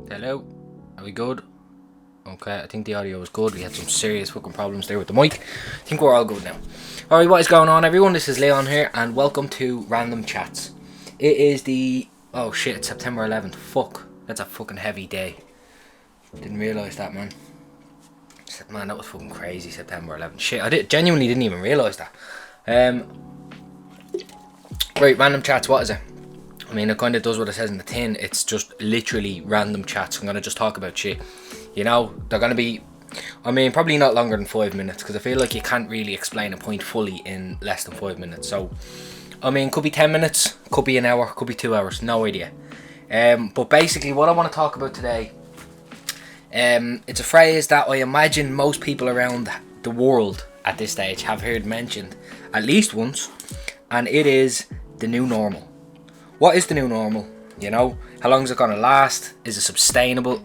Hello, are we good? Okay, I think the audio was good. We had some serious fucking problems there with the mic. I think we're all good now. Alright, what is going on, everyone? This is Leon here, and welcome to Random Chats. It is it's September 11th. Fuck, that's a fucking heavy day. Didn't realise that, man. Man, that was fucking crazy, September 11th. Shit, genuinely didn't even realise that. Right, Random Chats, what is it? I mean, it kind of does what it says in the tin. It's just literally random chats. I'm going to just talk about shit. You know, they're going to be, probably not longer than 5 minutes, because I feel like you can't really explain a point fully in less than 5 minutes. So, could be 10 minutes, could be an hour, could be 2 hours, no idea. But basically, what I want to talk about today, it's a phrase that I imagine most people around the world at this stage have heard mentioned at least once, and it is the new normal. What is the new normal? You know, how long is it going to last? Is it sustainable?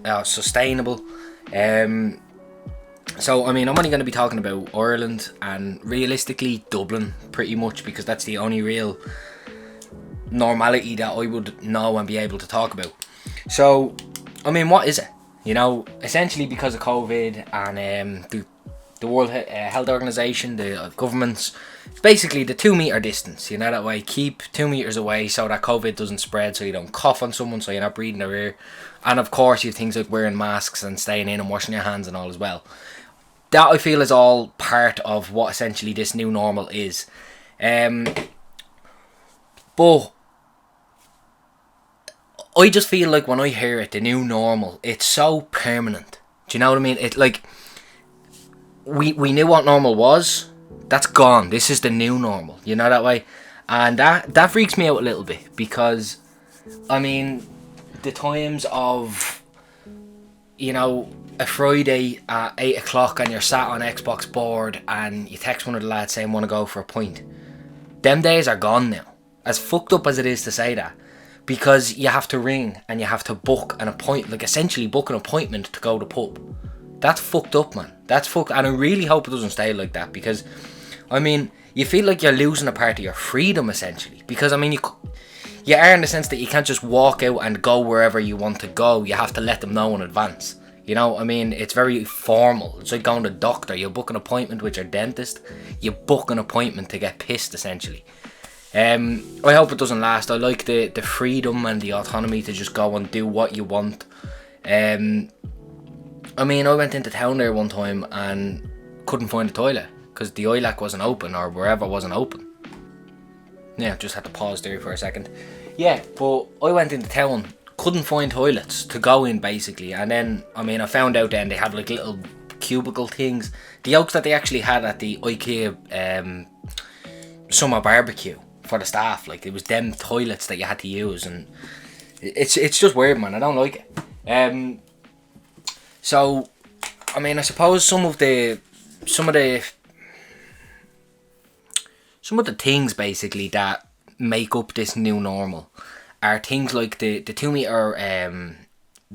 So, I'm only going to be talking about Ireland and realistically Dublin pretty much, because that's the only real normality that I would know and be able to talk about. So, what is it? You know, essentially because of COVID and the World Health Organization, the governments, basically the 2 meter distance, you know, that way, keep 2 meters away so that COVID doesn't spread, so you don't cough on someone, so you're not breathing their ear. And of course, you have things like wearing masks and staying in and washing your hands and all as well. That, I feel, is all part of what essentially this new normal is. But I just feel like when I hear it, the new normal, it's so permanent. Do you know what I mean? It like, we knew what normal was. That's gone. This is the new normal. You know that way? And that freaks me out a little bit, because, the times of, you know, a Friday at 8 o'clock and you're sat on Xbox board and you text one of the lads saying want to go for a pint. Them days are gone now. As fucked up as it is to say that. Because you have to ring and you have to book an appointment, like essentially book an appointment to go to the pub. That's fucked up, man. That's fucked, and I really hope it doesn't stay like that, because, you feel like you're losing a part of your freedom, essentially. Because, you are, in the sense that you can't just walk out and go wherever you want to go. You have to let them know in advance. You know, it's very formal. It's like going to the doctor. You book an appointment with your dentist. You book an appointment to get pissed, essentially. I hope it doesn't last. I like the freedom and the autonomy to just go and do what you want. I went into town there one time and couldn't find a toilet because the ILAC wasn't open, or wherever wasn't open. Yeah, just had to pause there for a second. Yeah, but I went into town, couldn't find toilets to go in, basically. And then, I found out then they had like little cubicle things. The yolks that they actually had at the IKEA summer barbecue for the staff. Like, it was them toilets that you had to use. And it's just weird, man. I don't like it. So, I suppose some of the things, basically, that make up this new normal are things like the 2 meter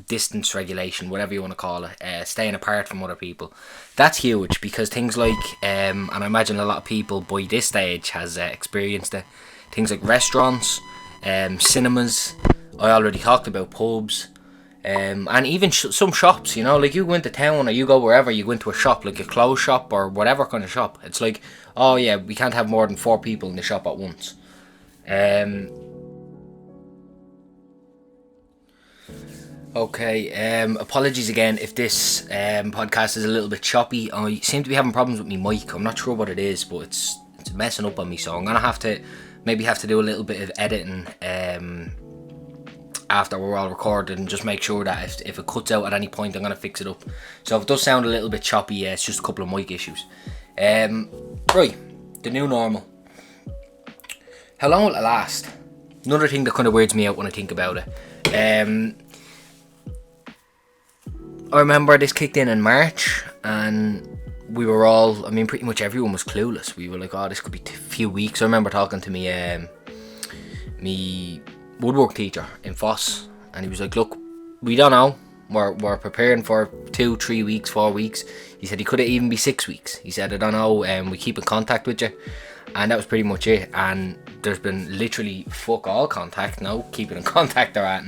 distance regulation, whatever you want to call it, staying apart from other people. That's huge, because things like, and I imagine a lot of people by this stage has experienced it, things like restaurants, cinemas, I already talked about pubs, and even some shops, you know, like you go into town or you go wherever, you go into a shop, like a clothes shop or whatever kind of shop. It's like, oh yeah, we can't have more than 4 people in the shop at once. Okay, apologies again if this podcast is a little bit choppy. I seem to be having problems with my mic. I'm not sure what it is, but it's messing up on me, so I'm gonna have to do a little bit of editing after we're all recorded, and just make sure that if it cuts out at any point, I'm going to fix it up. So if it does sound a little bit choppy, yeah, it's just a couple of mic issues. Right, the new normal. How long will it last? Another thing that kind of weirds me out when I think about it. I remember this kicked in March, and we were all, pretty much everyone was clueless. We were like, oh, this could be a few weeks. I remember talking to me woodwork teacher in Foss, and he was like, look, we don't know, we're preparing for 2, 3 weeks, 4 weeks. He said it could even be 6 weeks. He said, I don't know, we keep in contact with you. And that was pretty much it. And there's been literally fuck all contact now, keeping in contact they're at.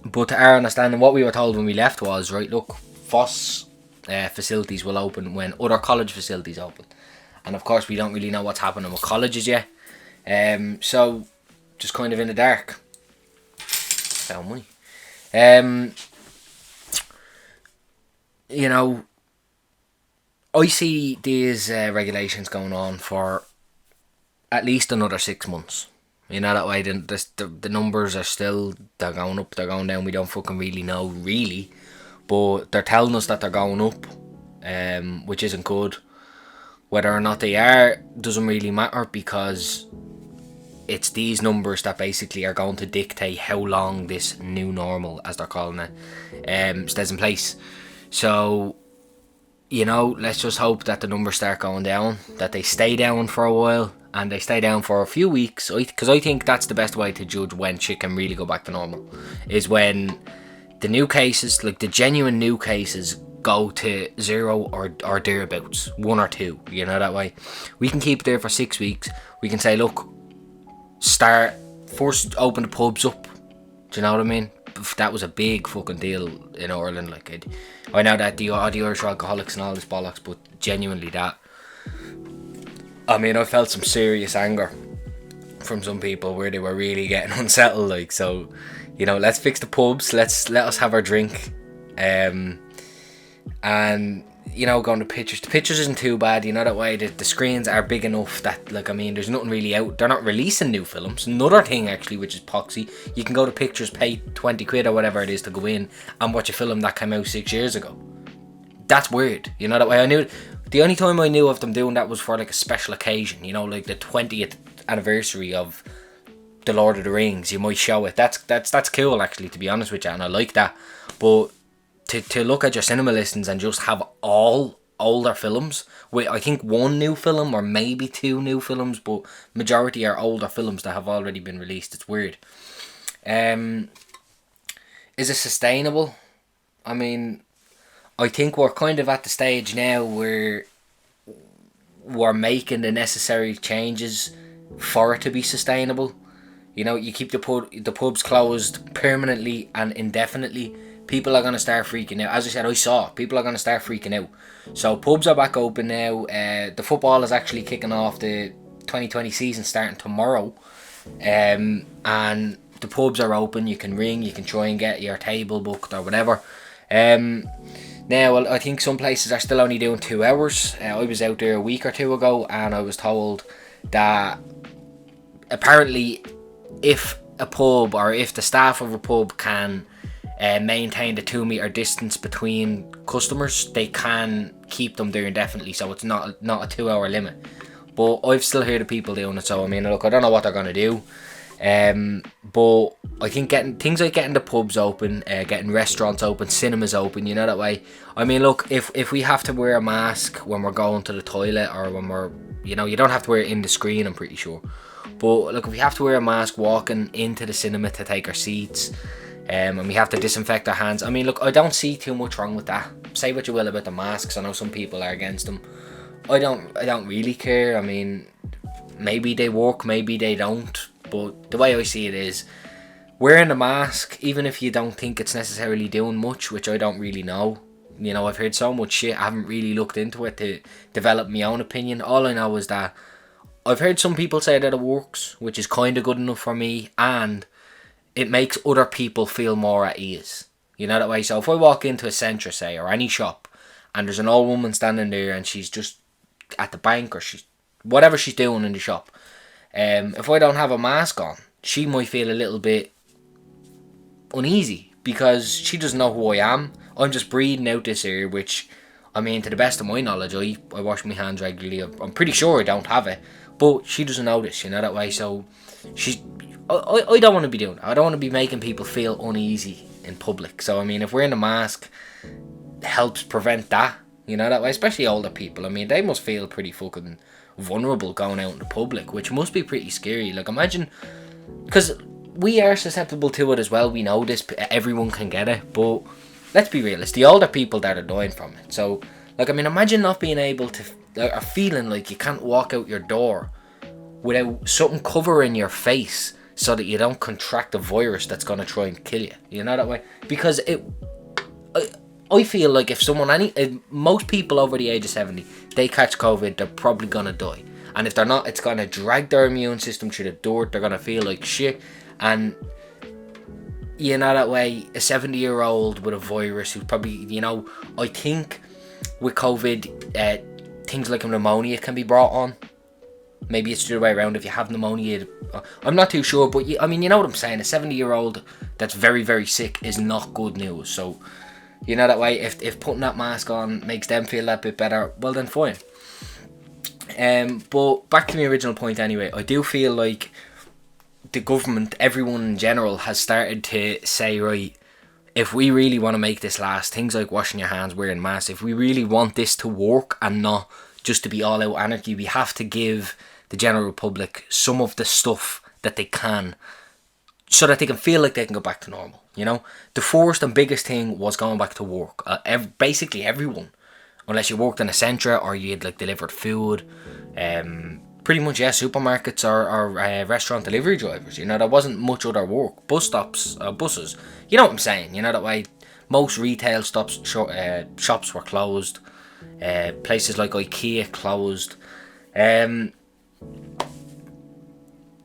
But to our understanding, what we were told when we left was, right, look, FOSS facilities will open when other college facilities open. And of course, we don't really know what's happening with colleges yet. So, just kind of in the dark. Found money. You know, I see these regulations going on for at least another 6 months. You know that way. The numbers are still, they're going up, they're going down. We don't fucking really know, really, but they're telling us that they're going up, which isn't good. Whether or not they are doesn't really matter, because it's these numbers that basically are going to dictate how long this new normal, as they're calling it, stays in place. So, you know, let's just hope that the numbers start going down, that they stay down for a while, and they stay down for a few weeks, because I think that's the best way to judge when shit can really go back to normal, is when the new cases, like the genuine new cases, go to 0 or thereabouts, 1 or 2, you know, that way. We can keep it there for 6 weeks. We can say, look, start, first open the pubs up, do you know what I mean? That was a big fucking deal in Ireland, like, I know that the Irish alcoholics and all this bollocks, but genuinely that, I mean, I felt some serious anger from some people where they were really getting unsettled, like, so, you know, let's fix the pubs, let us have our drink, and, you know, going to pictures. The pictures isn't too bad, you know, that way. The screens are big enough that, like, I mean, there's nothing really out. They're not releasing new films. Another thing, actually, which is poxy, you can go to pictures, pay 20 quid or whatever it is to go in and watch a film that came out 6 years ago. That's weird, you know, that way. I knew, the only time I knew of them doing that was for, like, a special occasion, you know, like the 20th anniversary of The Lord of the Rings. You might show it. That's cool, actually, to be honest with you, and I like that. But to look at your cinema listings and just have all older films, with I think 1 new film or maybe 2 new films, but majority are older films that have already been released. It's weird. Is it sustainable? I mean, I think we're kind of at the stage now where we're making the necessary changes for it to be sustainable. You know, you keep the pubs closed permanently and indefinitely, people are going to start freaking out. As I said, people are going to start freaking out. So pubs are back open now. The football is actually kicking off, the 2020 season starting tomorrow. And the pubs are open. You can ring, you can try and get your table booked or whatever. Now, well, I think some places are still only doing 2 hours. I was out there a week or 2 ago, and I was told that apparently if a pub, or if the staff of a pub can maintain the 2 meter distance between customers, they can keep them there indefinitely, so it's not a 2 hour limit. But I've still heard of people doing it, so I mean, look, I don't know what they're going to do. But I think getting things like getting the pubs open, getting restaurants open, cinemas open, you know, that way. I mean, look, if we have to wear a mask when we're going to the toilet, or when we're, you know, you don't have to wear it in the screen, I'm pretty sure. But look, if we have to wear a mask walking into the cinema to take our seats, and we have to disinfect our hands, I mean, look, I don't see too much wrong with that. Say what you will about the masks, I know some people are against them. I don't really care. I mean, maybe they work, maybe they don't. But the way I see it is, wearing a mask, even if you don't think it's necessarily doing much, which I don't really know. You know, I've heard so much shit, I haven't really looked into it to develop my own opinion. All I know is that I've heard some people say that it works, which is kind of good enough for me, and it makes other people feel more at ease. You know that way? So if I walk into a Centre, say, or any shop, and there's an old woman standing there and she's just at the bank, or she's whatever she's doing in the shop, if I don't have a mask on, she might feel a little bit uneasy, because she doesn't know who I am. I'm just breathing out this air, which, I mean, to the best of my knowledge, I wash my hands regularly. I'm pretty sure I don't have it, but she doesn't know this, you know, that way. So I don't want to be doing it. I don't want to be making people feel uneasy in public. So I mean, if wearing a mask helps prevent that, you know, that way, especially older people, I mean, they must feel pretty fucking vulnerable going out in the public, which must be pretty scary. Like, imagine, because we are susceptible to it as well, we know this, everyone can get it, but let's be real, it's the older people that are dying from it. So, like, I mean, imagine not being able to, or feeling like you can't walk out your door without something covering your face, so that you don't contract a virus that's going to try and kill you. You know that way? Because I feel like if most people over the age of 70, they catch COVID, they're probably going to die. And if they're not, it's going to drag their immune system through the dirt. They're going to feel like shit. And, you know that way, a 70-year-old with a virus who's probably, you know, I think with COVID, things like pneumonia can be brought on. Maybe it's the other way around. If you have pneumonia, I'm not too sure. But, I mean, you know what I'm saying. A 70-year-old that's very, very sick is not good news. So, you know that way, if putting that mask on makes them feel that bit better, well then fine. But back to my original point anyway, I do feel like the government, everyone in general, has started to say, right, if we really want to make this last, things like washing your hands, wearing masks, if we really want this to work and not just to be all out anarchy, we have to give the general public some of the stuff that they can, so that they can feel like they can go back to normal. You know, the first and biggest thing was going back to work. Basically everyone, unless you worked in a centre or you had like delivered food, pretty much, yeah, supermarkets or restaurant delivery drivers. You know, there wasn't much other work. Bus stops, buses. You know what I'm saying? You know that way. Most retail shops were closed. Places like IKEA closed.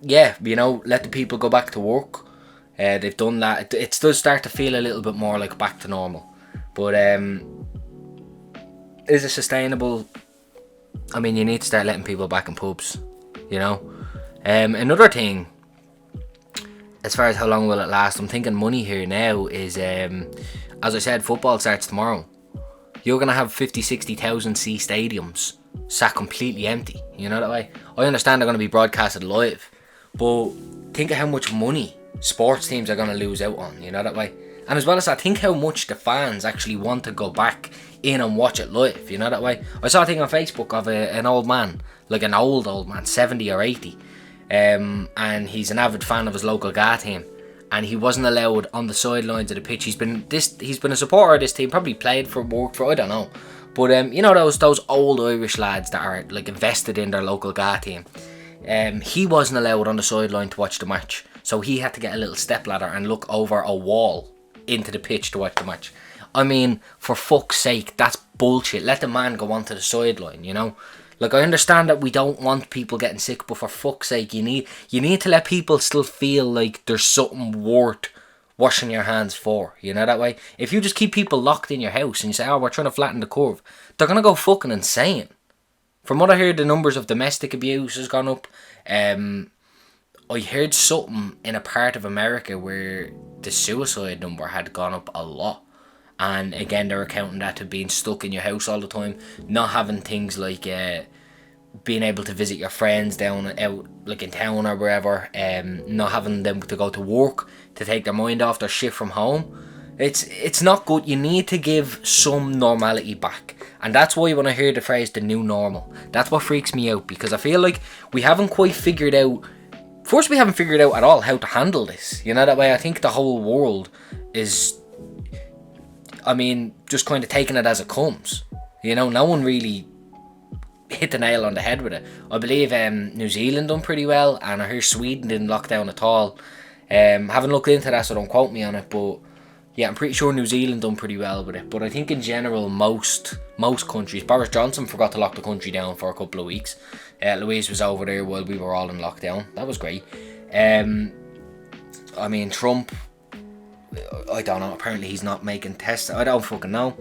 Yeah, you know, let the people go back to work. They've done that. It does start to feel a little bit more like back to normal. But is it sustainable? I mean, you need to start letting people back in pubs, you know. Another thing, as far as how long will it last, I'm thinking money here now is, as I said, football starts tomorrow. You're going to have 50, 60,000 seat stadiums sat completely empty, you know that way. I understand they're going to be broadcasted live, but think of how much money sports teams are going to lose out on, you know that way. And as well as that, think how much the fans actually want to go back in and watch it live, you know that way. I saw a thing on Facebook of an old man, like an old man, 70 or 80, and he's an avid fan of his local GA team, and he wasn't allowed on the sidelines of the pitch. He's been a supporter of this team, probably played for, work for, I don't know, but you know those old Irish lads that are like invested in their local GA team. He wasn't allowed on the sideline to watch the match, so he had to get a little stepladder and look over a wall into the pitch to watch the match. I mean, for fuck's sake, that's bullshit. Let the man go onto the sideline, you know. Like, I understand that we don't want people getting sick, but for fuck's sake, you need to let people still feel like there's something worth washing your hands for, you know that way. If you just keep people locked in your house and you say, oh, we're trying to flatten the curve, they're gonna go fucking insane. From what I heard, the numbers of domestic abuse has gone up. I heard something in a part of America where the suicide number had gone up a lot. And again, they're accounting that to being stuck in your house all the time, not having things like being able to visit your friends out like in town or wherever, not having them to go to work to take their mind off their shit from home. It's not good. You need to give some normality back, and that's why when I hear the phrase the new normal, that's what freaks me out, because I feel like we haven't quite figured out. First, we haven't figured out at all how to handle this. You know that way. I think the whole world is, I mean, just kind of taking it as it comes. You know, no one really hit the nail on the head with it. I believe New Zealand done pretty well, and I hear Sweden didn't lock down at all. Haven't looked into that, so don't quote me on it, but yeah, I'm pretty sure New Zealand done pretty well with it. But I think in general, most countries, Boris Johnson forgot to lock the country down for a couple of weeks. Louise was over there while we were all in lockdown. That was great. I mean, Trump, I don't know, apparently he's not making tests. I don't fucking know.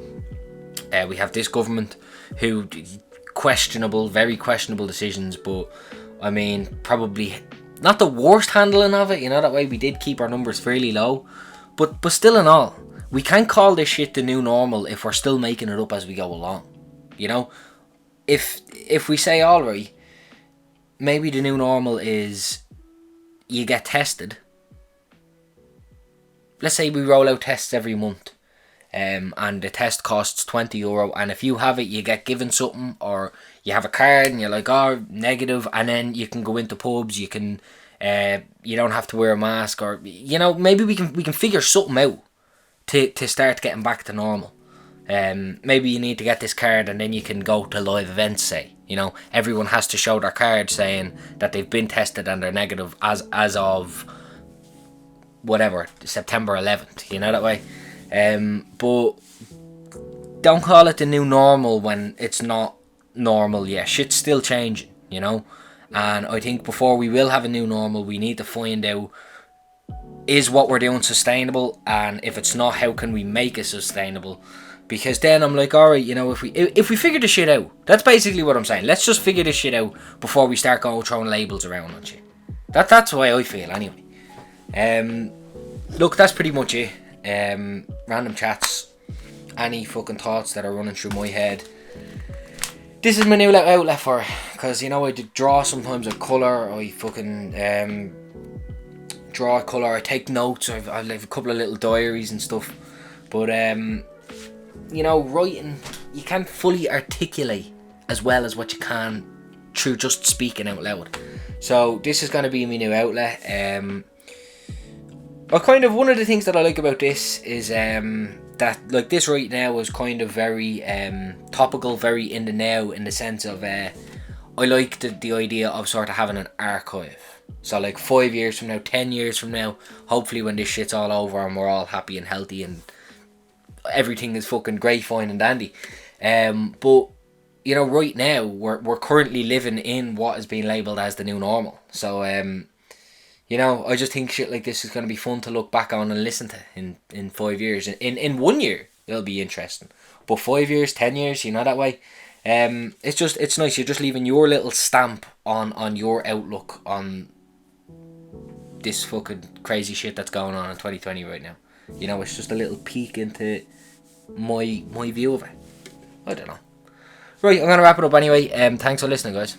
We have this government who, very questionable decisions, but I mean, probably not the worst handling of it, you know, that way we did keep our numbers fairly low. But still in all, we can't call this shit the new normal if we're still making it up as we go along. You know? If we say, alright, maybe the new normal is you get tested. Let's say we roll out tests every month, and the test costs €20, and if you have it, you get given something, or you have a card and you're like, oh, negative, and then you can go into pubs, you can, you don't have to wear a mask, or, you know, maybe we can figure something out to start getting back to normal. Maybe you need to get this card and then you can go to live events, say, you know, everyone has to show their card saying that they've been tested and they're negative as of whatever, September 11th, you know that way. But don't call it the new normal when it's not normal yet. Shit's still changing, you know. And I think before we will have a new normal, we need to find out, is what we're doing sustainable, and if it's not, how can we make it sustainable? Because then I'm like, alright, you know, if we figure this shit out, that's basically what I'm saying. Let's just figure this shit out before we start going throwing labels around on shit. That's the way I feel anyway. Look, that's pretty much it. Random chats. Any fucking thoughts that are running through my head. This is my new outlet for it. Because, you know, I draw sometimes a colour. I fucking draw a colour. I take notes. I have a couple of little diaries and stuff. But, you know, writing, you can't fully articulate as well as what you can through just speaking out loud. So this is going to be my new outlet. Well, kind of one of the things that I like about this is that, like, this right now is kind of very topical, very in the now, in the sense of I like the idea of sort of having an archive. So like 5 years from now, 10 years from now, hopefully when this shit's all over and we're all happy and healthy and everything is fucking great, fine and dandy. But you know, right now we're currently living in what is being labelled as the new normal. So you know, I just think shit like this is going to be fun to look back on and listen to in 5 years. In 1 year, it'll be interesting. But 5 years, 10 years, you know, that way. It's nice. You're just leaving your little stamp on your outlook on this fucking crazy shit that's going on in 2020 right now. You know, it's just a little peek into my view of it. I don't know. Right, I'm going to wrap it up anyway. Thanks for listening, guys.